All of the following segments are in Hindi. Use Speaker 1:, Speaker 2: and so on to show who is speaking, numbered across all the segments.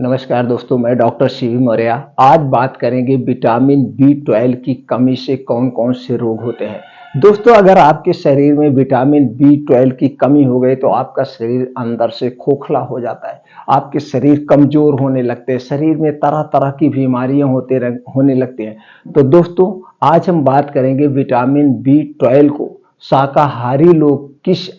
Speaker 1: नमस्कार दोस्तों, मैं डॉक्टर शिव मौर्य। आज बात करेंगे विटामिन बी 12 की कमी से कौन कौन से रोग होते हैं। दोस्तों, अगर आपके शरीर में विटामिन बी 12 की कमी हो गई तो आपका शरीर अंदर से खोखला हो जाता है। आपके शरीर कमजोर होने लगते हैं, शरीर में तरह तरह की बीमारियां होने लगती हैं। तो दोस्तों, आज हम बात करेंगे विटामिन बी 12 को शाकाहारी लोग किस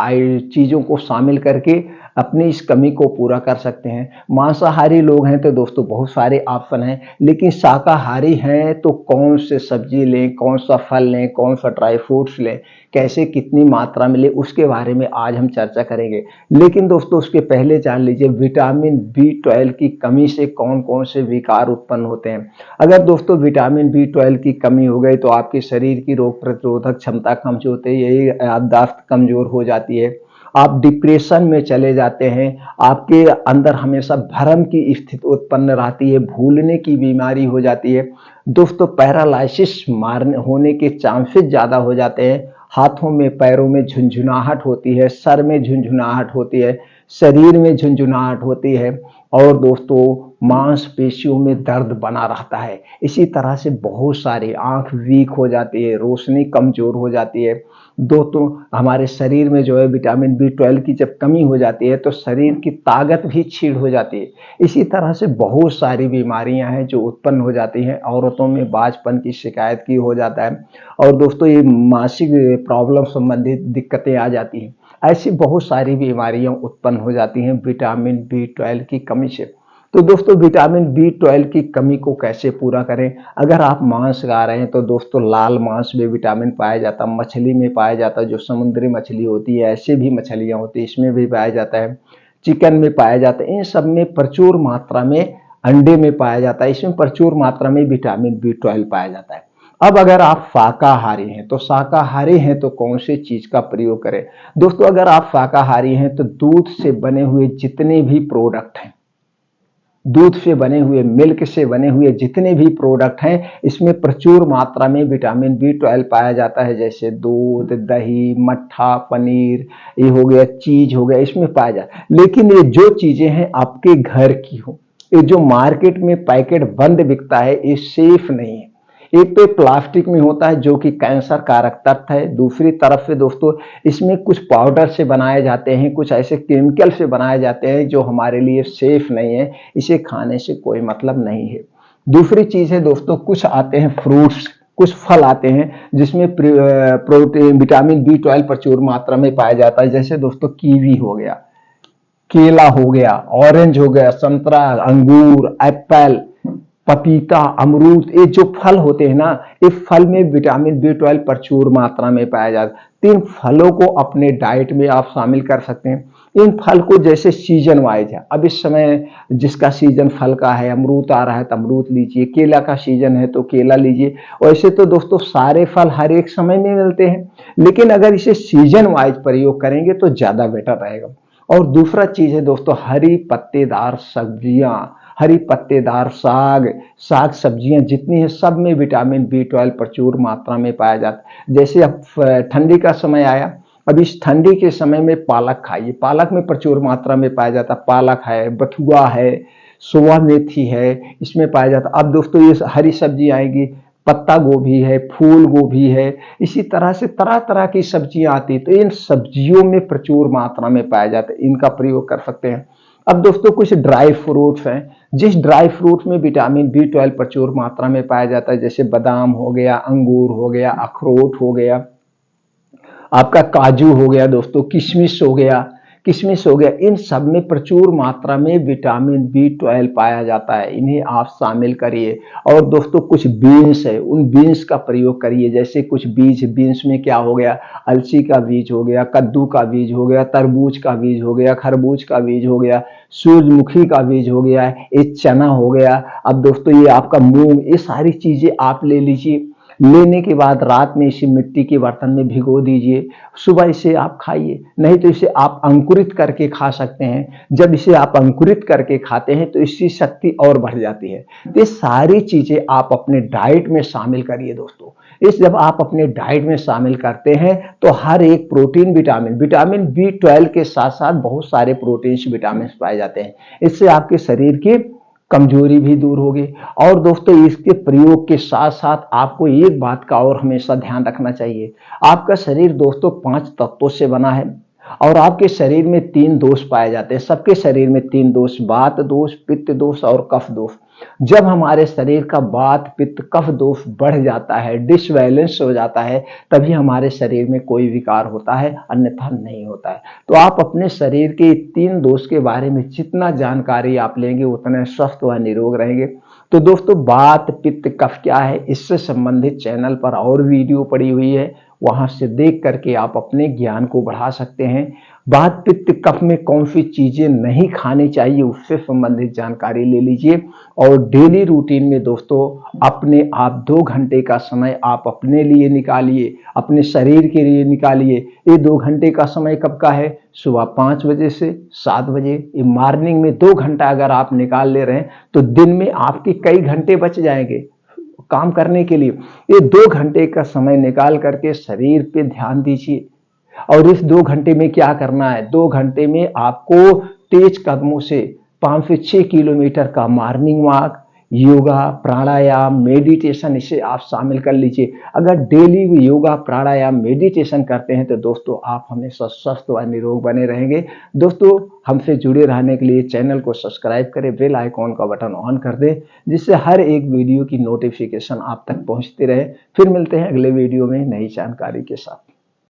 Speaker 1: चीज़ों को शामिल करके अपनी इस कमी को पूरा कर सकते हैं। मांसाहारी लोग हैं तो दोस्तों बहुत सारे ऑप्शन हैं, लेकिन शाकाहारी हैं तो कौन से सब्जी लें, कौन सा फल लें, कौन सा ड्राई फ्रूट्स लें, कैसे कितनी मात्रा में लें, उसके बारे में आज हम चर्चा करेंगे। लेकिन दोस्तों, उसके पहले जान लीजिए विटामिन बी 12 की कमी से कौन कौन से विकार उत्पन्न होते हैं। अगर दोस्तों विटामिन बी 12 की कमी हो गई तो आपके शरीर की रोग प्रतिरोधक क्षमता कमजोर होती है, यही याददाश्त कमजोर हो जाती है, आप डिप्रेशन में चले जाते हैं, आपके अंदर हमेशा भ्रम की स्थिति उत्पन्न रहती है, भूलने की बीमारी हो जाती है। दोस्तों, पैरालिसिस मारने होने के चांसेस ज़्यादा हो जाते हैं, हाथों में पैरों में झुंझुनाहट होती है, सर में झुंझुनाहट होती है, शरीर में झुंझुनाहट होती है और दोस्तों मांसपेशियों में दर्द बना रहता है। इसी तरह से बहुत सारी आंख वीक हो जाती है, रोशनी कमजोर हो जाती है। दोस्तों, हमारे शरीर में जो है विटामिन बी 12 की जब कमी हो जाती है तो शरीर की ताकत भी क्षीण हो जाती है। इसी तरह से बहुत सारी बीमारियां हैं जो उत्पन्न हो जाती हैं। औरतों में बाजपन की शिकायत की हो जाता है और दोस्तों ये मानसिक प्रॉब्लम संबंधित दिक्कतें आ जाती हैं। ऐसी बहुत सारी बीमारियां उत्पन्न हो जाती हैं विटामिन बी 12 की कमी से। तो दोस्तों, विटामिन बी 12 की कमी को कैसे पूरा करें। अगर आप मांस खा रहे हैं तो दोस्तों लाल मांस में विटामिन पाया जाता है, मछली में पाया जाता है, जो समुद्री मछली होती है, ऐसे भी मछलियां होती है, इसमें भी पाया जाता है, चिकन में पाया जाता है, इन सब में प्रचुर मात्रा में, अंडे में पाया जाता है, इसमें प्रचुर मात्रा में विटामिन बी 12 पाया जाता है। अब अगर आप शाकाहारी हैं तो कौन सी चीज का प्रयोग करें। दोस्तों, अगर आप शाकाहारी हैं तो दूध से बने हुए जितने भी प्रोडक्ट हैं, दूध से बने हुए, मिल्क से बने हुए जितने भी प्रोडक्ट हैं, इसमें प्रचुर मात्रा में विटामिन बी 12 पाया जाता है। जैसे दूध, दही, मट्ठा, पनीर, ये हो गया, चीज हो गया, इसमें पाया जाता है। लेकिन ये जो चीजें हैं आपके घर की हो, ये जो मार्केट में पैकेट बंद बिकता है, ये सेफ नहीं है। एक तो प्लास्टिक में होता है जो कि कैंसर कारक तत्व है, दूसरी तरफ से दोस्तों इसमें कुछ पाउडर से बनाए जाते हैं, कुछ ऐसे केमिकल से बनाए जाते हैं जो हमारे लिए सेफ नहीं है, इसे खाने से कोई मतलब नहीं है। दूसरी चीज है दोस्तों, कुछ आते हैं फ्रूट्स, कुछ फल आते हैं जिसमें प्रोटीन विटामिन बी 12 प्रचुर मात्रा में पाया जाता है। जैसे दोस्तों कीवी हो गया, केला हो गया, ऑरेंज हो गया, संतरा, अंगूर, एप्पल, पपीता, अमरूद, ये जो फल होते हैं ना, ये फल में विटामिन बी 12 प्रचुर मात्रा में पाया जाता है। तो इन फलों को अपने डाइट में आप शामिल कर सकते हैं। इन फल को जैसे सीजन वाइज है, अब इस समय जिसका सीजन फल का है, अमरूद आ रहा है तो अमरूद लीजिए, केला का सीजन है तो केला लीजिए। वैसे तो दोस्तों सारे फल हर एक समय में मिलते हैं, लेकिन अगर इसे सीजन वाइज प्रयोग करेंगे तो ज्यादा बेटर रहेगा। और दूसरा चीज है दोस्तों, हरी पत्तेदार सब्जियां, हरी पत्तेदार साग, साग सब्जियां जितनी है सब में विटामिन बी 12 प्रचुर मात्रा में पाया जाता है। जैसे अब ठंडी का समय आया, अब इस ठंडी के समय में पालक खाइए, पालक में प्रचुर मात्रा में पाया जाता है। पालक है, बथुआ है, सोया मेथी है, इसमें पाया जाता है। अब दोस्तों ये हरी सब्जी आएगी, पत्ता गोभी है, फूल गोभी है, इसी तरह से तरह तरह की सब्जियां आती है, तो इन सब्जियों में प्रचुर मात्रा में पाया जाता है, इनका प्रयोग कर सकते हैं। अब दोस्तों कुछ ड्राई फ्रूट्स हैं, जिस ड्राई फ्रूट में विटामिन बी 12 प्रचुर मात्रा में पाया जाता है, जैसे बादाम हो गया, अंगूर हो गया, अखरोट हो गया, आपका काजू हो गया, दोस्तों किशमिश हो गया, इन सब में प्रचुर मात्रा में विटामिन बी 12 पाया जाता है, इन्हें आप शामिल करिए। और दोस्तों कुछ बीन्स है, उन बीन्स का प्रयोग करिए। जैसे कुछ बीज, बीन्स में क्या हो गया, अलसी का बीज हो गया, कद्दू का बीज हो गया, तरबूज का बीज हो गया, खरबूज का बीज हो गया, सूरजमुखी का बीज हो गया, ये चना हो गया। अब दोस्तों ये आपका मूंग, ये सारी चीजें आप ले लीजिए। लेने के बाद रात में इसे मिट्टी के बर्तन में भिगो दीजिए, सुबह इसे आप खाइए। नहीं तो इसे आप अंकुरित करके खा सकते हैं। जब इसे आप अंकुरित करके खाते हैं तो इसकी शक्ति और बढ़ जाती है। तो ये सारी चीजें आप अपने डाइट में शामिल करिए दोस्तों। इस जब आप अपने डाइट में शामिल करते हैं तो हर एक प्रोटीन, विटामिन बी 12 के साथ साथ बहुत सारे प्रोटीन्स, विटामिन पाए जाते हैं। इससे आपके शरीर की कमजोरी भी दूर होगी। और दोस्तों इसके प्रयोग के साथ साथ आपको एक बात का और हमेशा ध्यान रखना चाहिए। आपका शरीर दोस्तों 5 तत्वों से बना है और आपके शरीर में 3 दोष पाए जाते हैं। सबके शरीर में 3 दोष, वात दोष, पित्त दोष और कफ दोष। जब हमारे शरीर का वात पित्त कफ दोष बढ़ जाता है, डिसबैलेंस हो जाता है, तभी हमारे शरीर में कोई विकार होता है, अन्यथा नहीं होता है। तो आप अपने शरीर के 3 दोष के बारे में जितना जानकारी आप लेंगे उतने स्वस्थ व निरोग रहेंगे। तो दोस्तों वात पित्त कफ क्या है, इससे संबंधित चैनल पर और वीडियो पड़ी हुई है, वहां से देख करके आप अपने ज्ञान को बढ़ा सकते हैं। वात पित्त कफ में कौन सी चीजें नहीं खानी चाहिए उससे संबंधित जानकारी ले लीजिए। और डेली रूटीन में दोस्तों अपने आप 2 घंटे का समय आप अपने लिए निकालिए, अपने शरीर के लिए निकालिए। ये 2 घंटे का समय कब का है? सुबह 5 बजे से 7 बजे। ये मॉर्निंग में 2 घंटा अगर आप निकाल ले रहे हैं तो दिन में आपके कई घंटे बच जाएंगे काम करने के लिए। ये 2 घंटे का समय निकाल करके शरीर पे ध्यान दीजिए। और इस 2 घंटे में क्या करना है? 2 घंटे में आपको तेज कदमों से 5 से 6 किलोमीटर का मॉर्निंग वॉक, योगा, प्राणायाम, मेडिटेशन इसे आप शामिल कर लीजिए। अगर डेली योगा, प्राणायाम, मेडिटेशन करते हैं तो दोस्तों आप हमेशा स्वस्थ व निरोग बने रहेंगे। दोस्तों हमसे जुड़े रहने के लिए चैनल को सब्सक्राइब करें, बेल आइकॉन का बटन ऑन कर दें, जिससे हर एक वीडियो की नोटिफिकेशन आप तक पहुंचती रहे। फिर मिलते हैं अगले वीडियो में नई जानकारी के साथ।